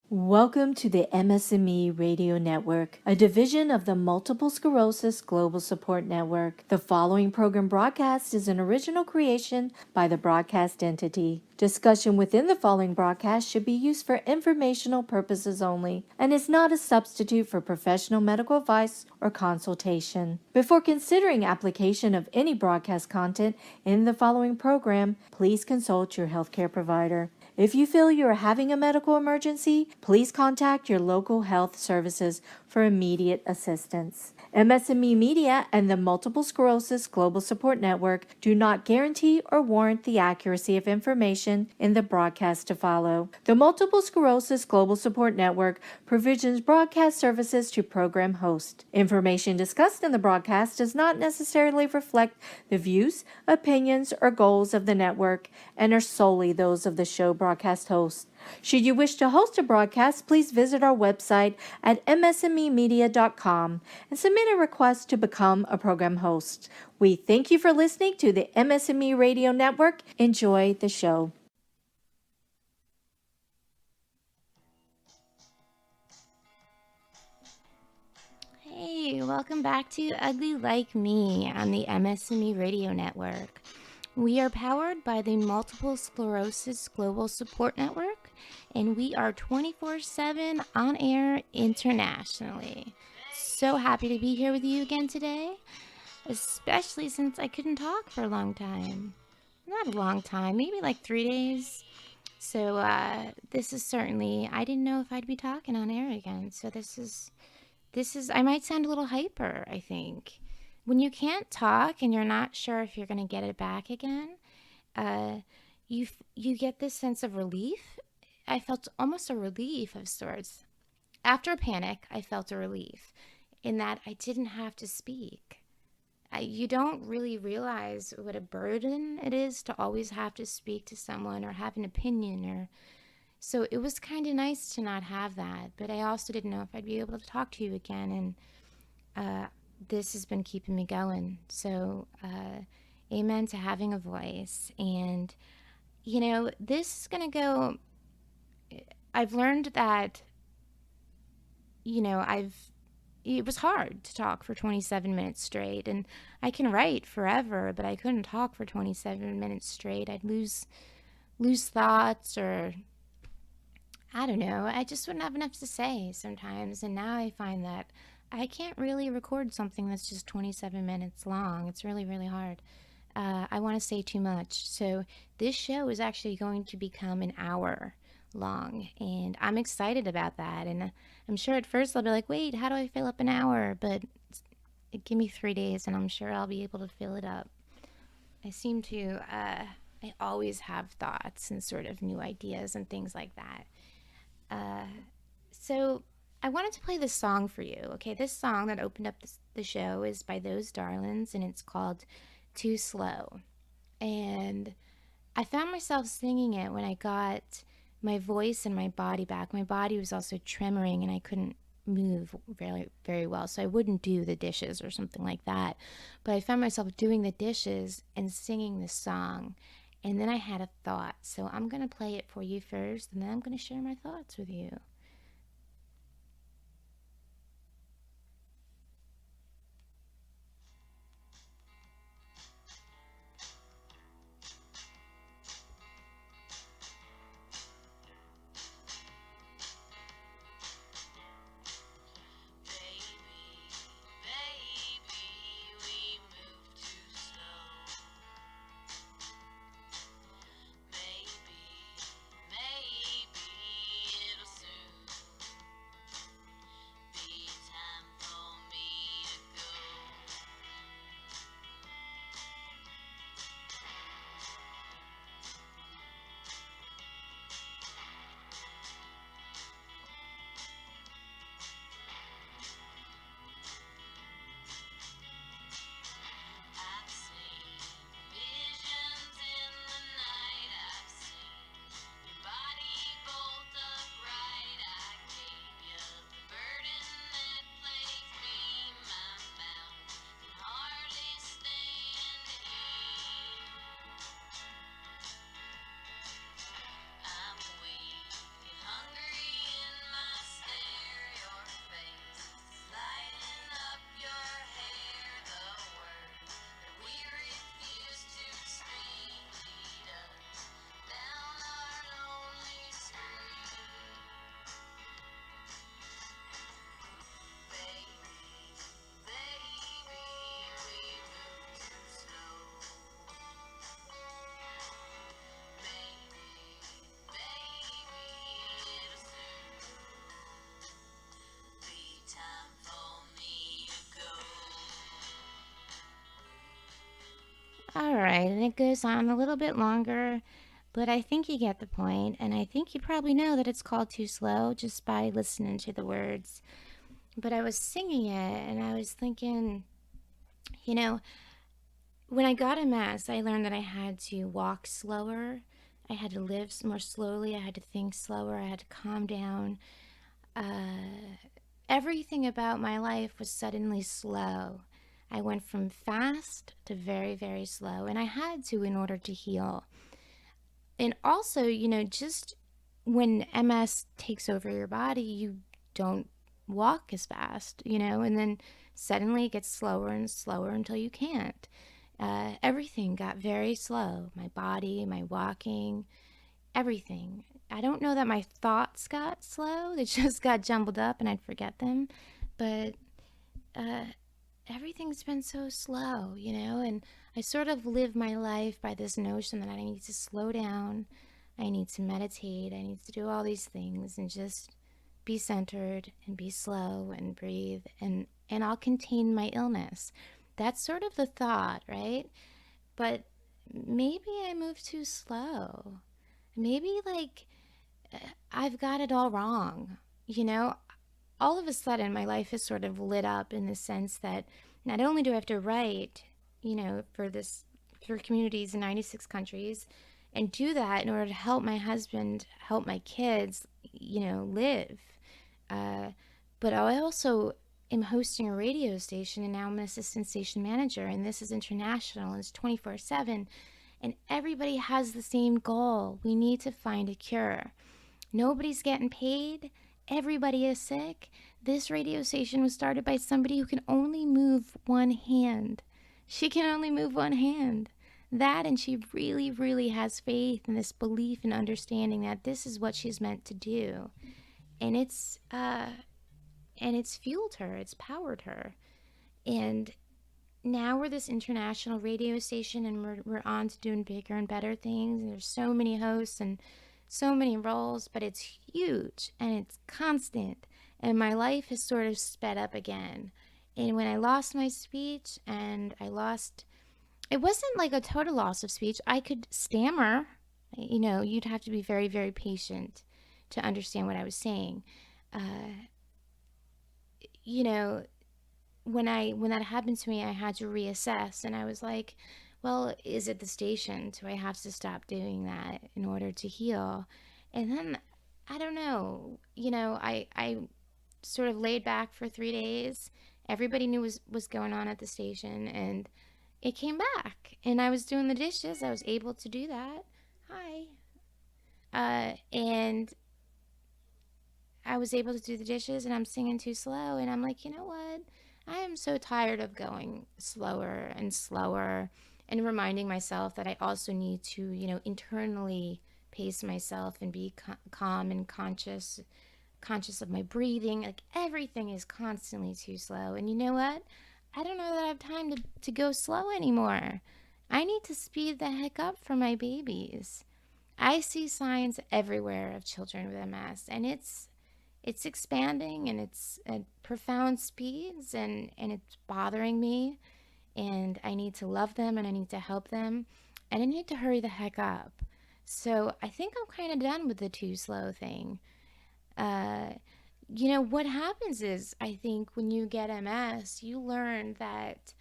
Welcome to the MS&Me Radio Network, a division of the Multiple Sclerosis Global Support Network. The following program broadcast is an original creation by the broadcast entity. Discussion within the following broadcast should be used for informational purposes only and is not a substitute for professional medical advice or consultation. Before considering application of any broadcast content in the following program, please consult your healthcare provider. If you feel you are having a medical emergency, please contact your local health services for immediate assistance. MS&Me Media and the Multiple Sclerosis Global Support Network do not guarantee or warrant the accuracy of information in the broadcast to follow. The Multiple Sclerosis Global Support Network provisions broadcast services to program hosts. Information discussed in the broadcast does not necessarily reflect the views, opinions, or goals of the network and are solely those of the show broadcast host. Should you wish to host a broadcast, please visit our website at msmemedia.com and submit a request to become a program host. We thank you for listening to the MS&Me Radio Network. Enjoy the show. Hey, welcome back to Ugly Like Me on the MS&Me Radio Network. We are powered by the Multiple Sclerosis Global Support Network, and we are 24/7 on air internationally. So happy to be here with you again today, especially since I couldn't talk for a long time. Not a long time, maybe like 3 days. So this is certainly, I didn't know if I'd be talking on air again, so this is, I might sound a little hyper, I think. When you can't talk and you're not sure if you're going to get it back again, you get this sense of relief. I felt almost a relief of sorts. After a panic, I felt a relief in that I didn't have to speak. You don't really realize what a burden it is to always have to speak to someone or have an opinion. So it was kind of nice to not have that, but I also didn't know if I'd be able to talk to you again, and this has been keeping me going. So amen to having a voice. And this is gonna go, I've learned that it was hard to talk for 27 minutes straight, and I can write forever, but I couldn't talk for 27 minutes straight. I'd lose thoughts, or I don't know, I just wouldn't have enough to say sometimes. And now I find that I can't really record something that's just 27 minutes long. It's really, really hard. I want to say too much. So this show is actually going to become an hour long, and I'm excited about that. And I'm sure at first I'll be like, wait, how do I fill up an hour? But give me 3 days and I'm sure I'll be able to fill it up. I always have thoughts and sort of new ideas and things like that. So I wanted to play this song for you. Okay, this song that opened up the show is by Those Darlings, and it's called Too Slow. And I found myself singing it when I got my voice and my body back. My body was also tremoring and I couldn't move very, very well, so I wouldn't do the dishes or something like that. But I found myself doing the dishes and singing this song. And then I had a thought, so I'm going to play it for you first, and then I'm going to share my thoughts with you. right. And it goes on a little bit longer, but I think you get the point. And I think you probably know that it's called Too Slow just by listening to the words. But I was singing it and I was thinking, you know, when I got MS, I learned that I had to walk slower. I had to live more slowly. I had to think slower. I had to calm down. Everything about my life was suddenly slow. I went from fast to very, very slow, and I had to in order to heal. And also, just when MS takes over your body, you don't walk as fast, and then suddenly it gets slower and slower until you can't. Everything got very slow. My body, my walking, everything. I don't know that my thoughts got slow. They just got jumbled up and I'd forget them. But uh, everything's been so slow, and I sort of live my life by this notion that I need to slow down, I need to meditate, I need to do all these things and just be centered and be slow and breathe and I'll contain my illness. That's sort of the thought, right? But maybe I move too slow. Maybe I've got it all wrong. You know, all of a sudden my life is sort of lit up in the sense that not only do I have to write, for communities in 96 countries and do that in order to help my husband, help my kids, live. Uh, but I also am hosting a radio station and now I'm an assistant station manager and this is international and it's 24/7 and everybody has the same goal. We need to find a cure. Nobody's getting paid. Everybody is sick. This radio station was started by somebody who can only move one hand. She can only move one hand. That, and she really, really has faith and this belief and understanding that this is what she's meant to do. And it's fueled her, it's powered her. And now we're this international radio station and we're on to doing bigger and better things. And there's so many hosts and so many roles, but it's huge and it's constant. And my life has sort of sped up again. And when I lost my speech and it wasn't like a total loss of speech. I could stammer. You'd have to be very, very patient to understand what I was saying. Uh, you know, when that happened to me, I had to reassess, and I was like, well, is it the station? Do I have to stop doing that in order to heal? And then I don't know. I sort of laid back for 3 days. Everybody knew was going on at the station, and it came back. And I was doing the dishes. I was able to do that. Hi. And I was able to do the dishes and I'm singing too slow. And I'm like, you know what? I am so tired of going slower and slower and reminding myself that I also need to, internally pace myself and be calm and conscious of my breathing. Like everything is constantly too slow. And you know what? I don't know that I have time to go slow anymore. I need to speed the heck up for my babies. I see signs everywhere of children with MS, and it's expanding and it's at profound speeds and it's bothering me and I need to love them and I need to help them and I need to hurry the heck up. So I think I'm kind of done with the too slow thing. Uh, what happens is I think when you get MS, you learn that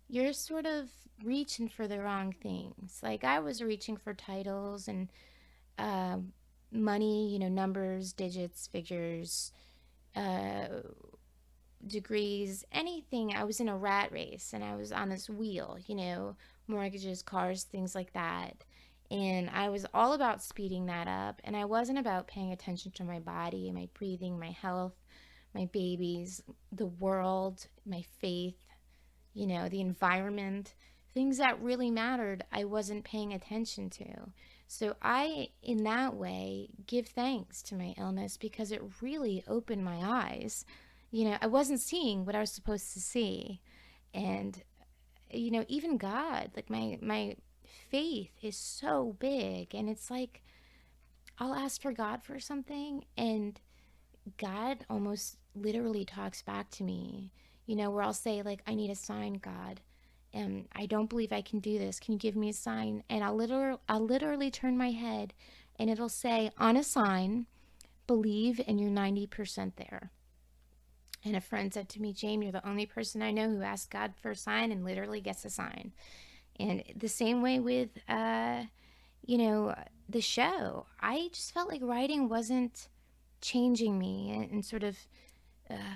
you're sort of reaching for the wrong things. Like I was reaching for titles and uh, money, numbers, digits, figures, uh, degrees, anything. I was in a rat race and I was on this wheel, mortgages, cars, things like that. And I was all about speeding that up. And I wasn't about paying attention to my body, my breathing, my health, my babies, the world, my faith, the environment, things that really mattered, I wasn't paying attention to. So I, in that way, give thanks to my illness because it really opened my eyes. I wasn't seeing what I was supposed to see. And, even God, like my faith is so big. And it's like, I'll ask for God for something and God almost literally talks back to me, where I'll say, like, I need a sign, God. I don't believe I can do this. Can you give me a sign? And I'll literally turn my head and it'll say on a sign, believe and you're 90% there. And a friend said to me, Jane, you're the only person I know who asks God for a sign and literally gets a sign. And the same way with, you know, the show. I just felt like writing wasn't changing me and sort of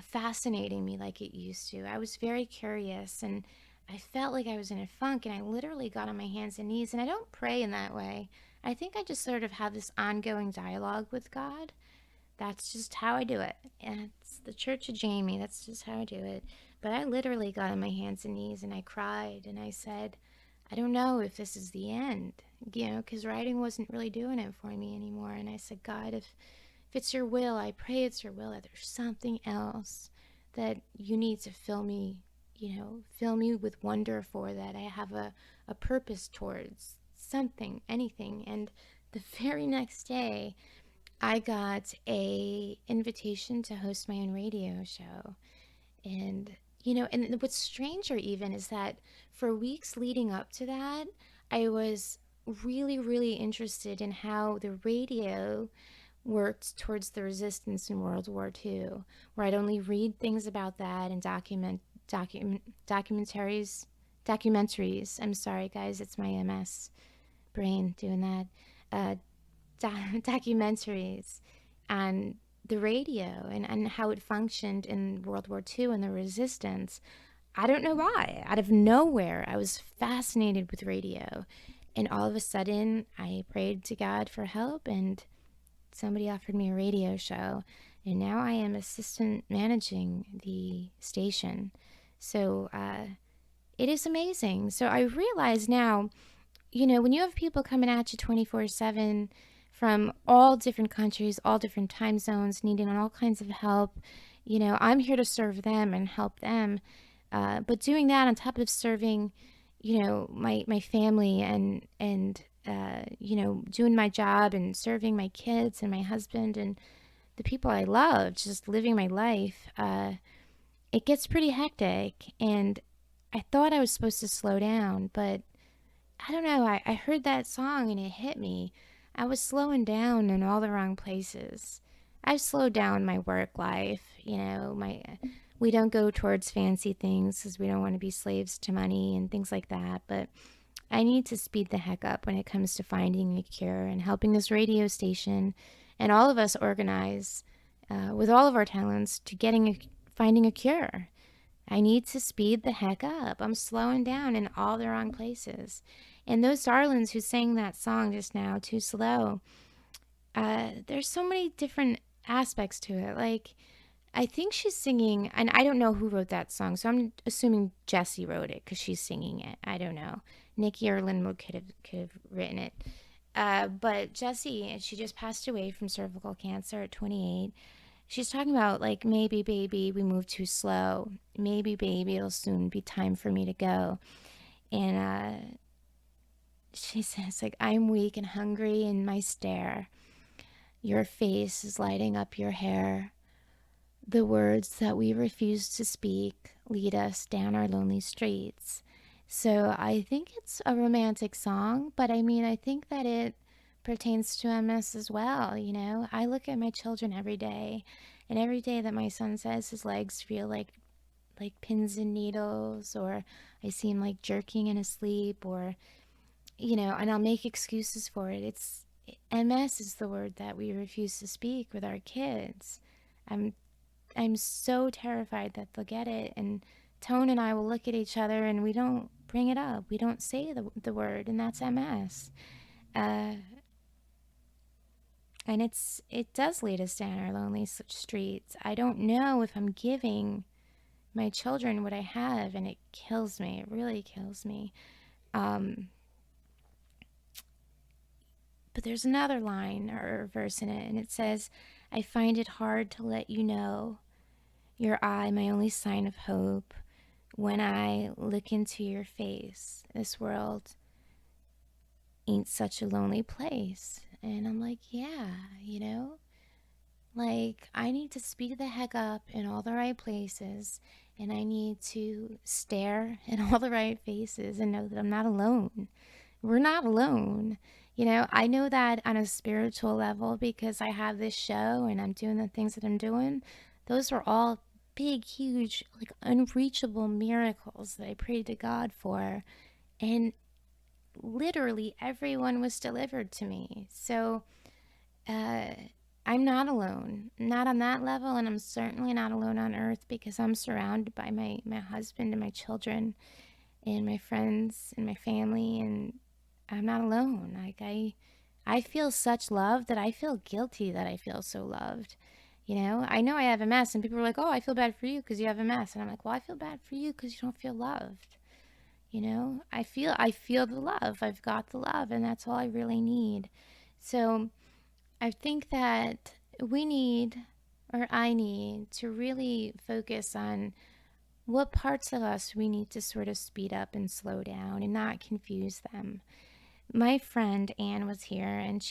fascinating me like it used to. I was very curious and I felt like I was in a funk, and I literally got on my hands and knees. And I don't pray in that way. I think I just sort of have this ongoing dialogue with God. That's just how I do it. And it's the Church of Jamie. That's just how I do it. But I literally got on my hands and knees and I cried and I said, I don't know if this is the end, because writing wasn't really doing it for me anymore. And I said, God, if it's your will, I pray it's your will that there's something else that you need to fill me with wonder for, that I have a purpose towards something, anything. And the very next day, I got a invitation to host my own radio show. And and what's stranger even is that for weeks leading up to that, I was really, really interested in how the radio worked towards the resistance in World War II, where I'd only read things about that and documentaries. I'm sorry, guys, it's my MS brain doing that. Uh, Documentaries and the radio and how it functioned in World War II and the resistance. I don't know why. Out of nowhere, I was fascinated with radio. And all of a sudden, I prayed to God for help, and somebody offered me a radio show. And now I am assistant managing the station. So it is amazing. So I realize now, when you have people coming at you 24/7 from all different countries, all different time zones, needing all kinds of help, I'm here to serve them and help them. But doing that on top of serving, my family and doing my job and serving my kids and my husband and the people I love, just living my life, it gets pretty hectic. And I thought I was supposed to slow down, but I don't know. I heard that song and it hit me. I was slowing down in all the wrong places. I've slowed down my work life. We don't go towards fancy things because we don't want to be slaves to money and things like that. But I need to speed the heck up when it comes to finding a cure and helping this radio station and all of us organize with all of our talents to finding a cure. I need to speed the heck up. I'm slowing down in all the wrong places. And those darlings who sang that song just now, Too Slow, there's so many different aspects to it. Like, I think she's singing, and I don't know who wrote that song, so I'm assuming Jessie wrote it because she's singing it. I don't know. Nikki or Linwood could have written it. But Jessie, she just passed away from cervical cancer at 28. She's talking about, like, maybe, baby, we move too slow. Maybe, baby, it'll soon be time for me to go. And she says, like, I'm weak and hungry in my stare. Your face is lighting up your hair. The words that we refuse to speak lead us down our lonely streets. So I think it's a romantic song, but I think that it pertains to MS as well. I look at my children every day, and every day that my son says his legs feel like pins and needles, or I see him like jerking in his sleep, or and I'll make excuses for it. It's MS is the word that we refuse to speak with our kids. I'm I'm so terrified that they'll get it, and Tone and I will look at each other and we don't bring it up. We don't say the word, and that's MS. Uh, and it does lead us down our lonely streets. I don't know if I'm giving my children what I have, and it kills me. It really kills me. But there's another line or verse in it, and it says, I find it hard to let you know, your eye, my only sign of hope. When I look into your face, this world ain't such a lonely place. And I'm like, yeah, Like, I need to speed the heck up in all the right places, and I need to stare in all the right faces and know that I'm not alone. We're not alone. I know that on a spiritual level because I have this show and I'm doing the things that I'm doing. Those are all big, huge, like unreachable miracles that I prayed to God for. And literally everyone was delivered to me. So, uh, I'm not alone, not on that level, and I'm certainly not alone on earth because I'm surrounded by my husband and my children and my friends and my family, and I'm not alone. Like I feel such love that I feel guilty that I feel so loved. I know I have MS, and people are like, "Oh, I feel bad for you because you have MS," and I'm like, "Well, I feel bad for you because you don't feel loved." I feel the love. I've got the love, and that's all I really need. So I think that we need, or I need, to really focus on what parts of us we need to sort of speed up and slow down and not confuse them. My friend Anne was here, and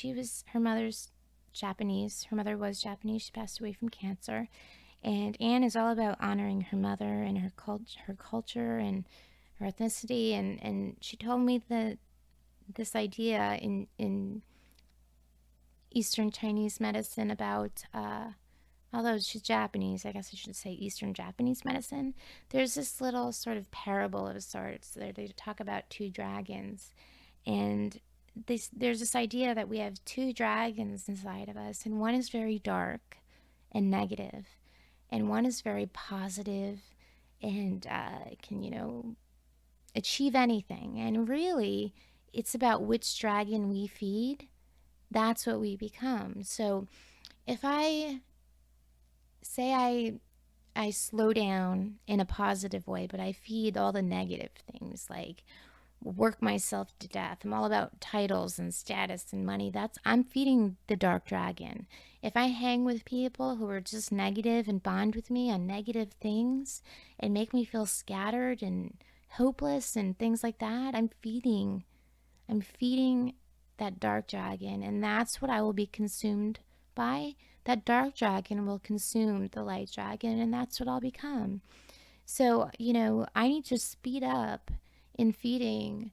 her mother's Japanese. Her mother was Japanese. She passed away from cancer. And Anne is all about honoring her mother and her culture and her ethnicity. And she told me that this idea in Eastern Chinese medicine about although she's Japanese, I guess I should say Eastern Japanese medicine. There's this little sort of parable of sorts. They talk about two dragons, and there's this idea that we have two dragons inside of us, and one is very dark and negative, and one is very positive and can achieve anything. And really, it's about which dragon we feed. That's what we become. So if I say I slow down in a positive way, but I feed all the negative things like work myself to death. I'm all about titles and status and money. I'm feeding the dark dragon. If I hang with people who are just negative and bond with me on negative things and make me feel scattered and hopeless and things like that, I'm feeding that dark dragon, and that's what I will be consumed by. That dark dragon will consume the light dragon, and that's what I'll become. So, I need to speed up in feeding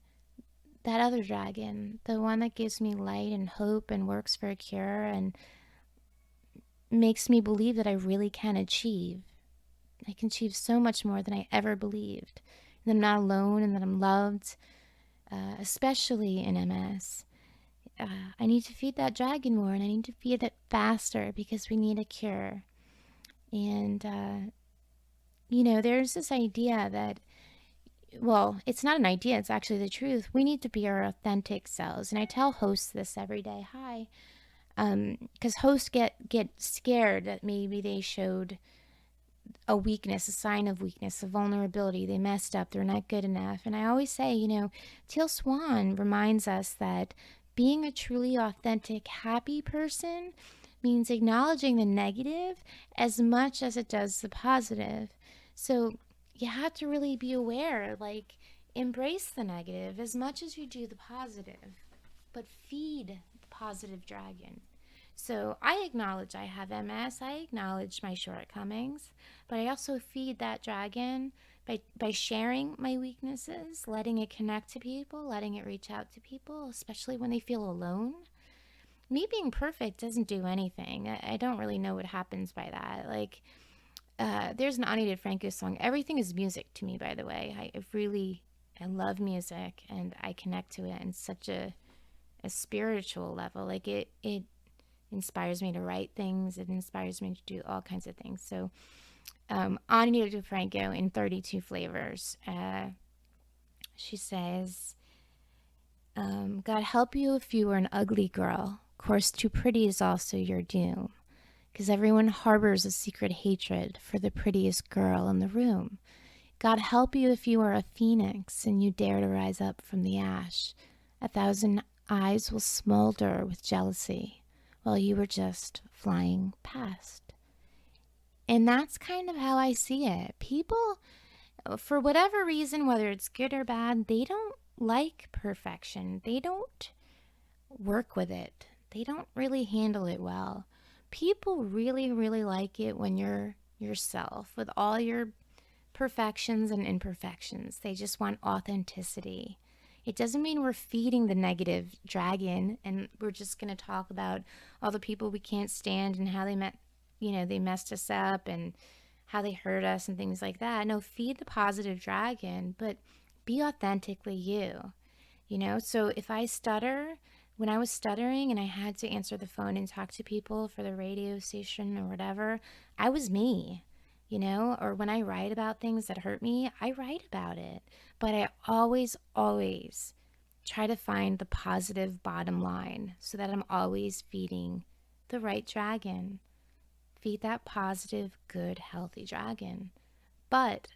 that other dragon, the one that gives me light and hope and works for a cure and makes me believe that I really can achieve. I can achieve so much more than I ever believed. And I'm not alone and that I'm loved, especially in MS. I need to feed that dragon more and I need to feed it faster because we need a cure. And, there's this idea that, well, it's not an idea, it's actually the truth. We need to be our authentic selves. And I tell hosts this every day. Hi. Because hosts get scared that maybe they showed a weakness, a sign of weakness, a vulnerability. They messed up. They're not good enough. And I always say, Teal Swan reminds us that being a truly authentic, happy person means acknowledging the negative as much as it does the positive. So you have to really be aware, like, embrace the negative as much as you do the positive, but feed the positive dragon. So I acknowledge I have MS. I acknowledge my shortcomings, but I also feed that dragon by sharing my weaknesses, letting it connect to people, letting it reach out to people, especially when they feel alone. Me being perfect doesn't do anything. I don't really know what happens by that. Like, there's an Ani DeFranco song. Everything is music to me, by the way. I love music and I connect to it in such a spiritual level. Like it inspires me to write things. It inspires me to do all kinds of things. So, Ani DeFranco in 32 Flavors, she says, God help you if you were an ugly girl. Of course, too pretty is also your doom, because everyone harbors a secret hatred for the prettiest girl in the room. God help you if you are a phoenix and you dare to rise up from the ash. 1,000 eyes will smolder with jealousy while you were just flying past. And that's kind of how I see it. People, for whatever reason, whether it's good or bad, they don't like perfection. They don't work with it. They don't really handle it well. People really, really like it when you're yourself with all your perfections and imperfections. They just want authenticity. It doesn't mean we're feeding the negative dragon and we're just going to talk about all the people we can't stand and how they messed us up and how they hurt us and things like that. No, feed the positive dragon, but be authentically you. So if I stutter, when I was stuttering and I had to answer the phone and talk to people for the radio station or whatever, I was me. Or when I write about things that hurt me, I write about it. But I always, always try to find the positive bottom line so that I'm always feeding the right dragon. Feed that positive, good, healthy dragon. But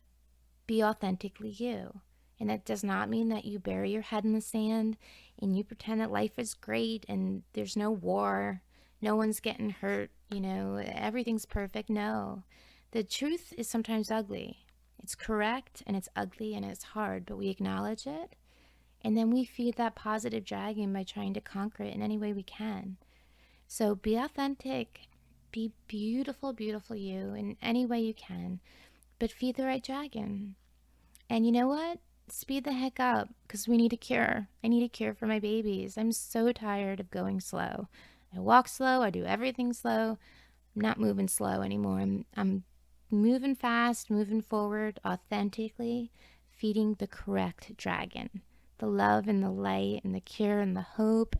be authentically you. And that does not mean that you bury your head in the sand and you pretend that life is great and there's no war, no one's getting hurt, everything's perfect. No. The truth is sometimes ugly. It's correct and it's ugly and it's hard, but we acknowledge it. And then we feed that positive dragon by trying to conquer it in any way we can. So be authentic, be beautiful, beautiful you in any way you can, but feed the right dragon. And you know what? Speed the heck up because we need a cure. I need a cure for my babies. I'm so tired of going slow. I walk slow, I do everything slow. I'm not moving slow anymore. I'm moving fast, moving forward authentically, feeding the correct dragon. The love and the light and the cure and the hope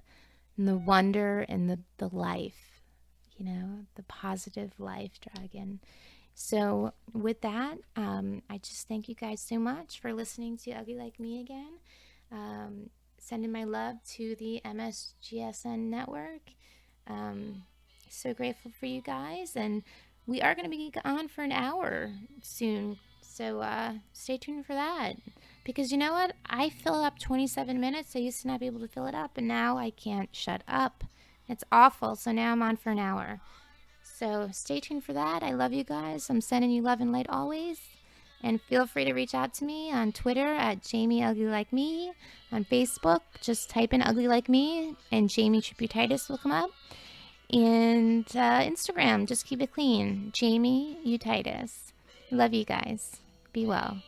and the wonder and the life, the positive life dragon. So, with that, I just thank you guys so much for listening to Ugly Like Me again. Sending my love to the MSGSN network. So grateful for you guys. And we are going to be on for an hour soon. So, stay tuned for that. Because you know what? I fill up 27 minutes. I used to not be able to fill it up, and now I can't shut up. It's awful. So now I'm on for an hour. So stay tuned for that. I love you guys. I'm sending you love and light always. And feel free to reach out to me on Twitter at Jamie Ugly Like Me. On Facebook, just type in Ugly Like Me and Jamie Tributitis will come up. And Instagram, just keep it clean. Jamie Utitis. Love you guys. Be well.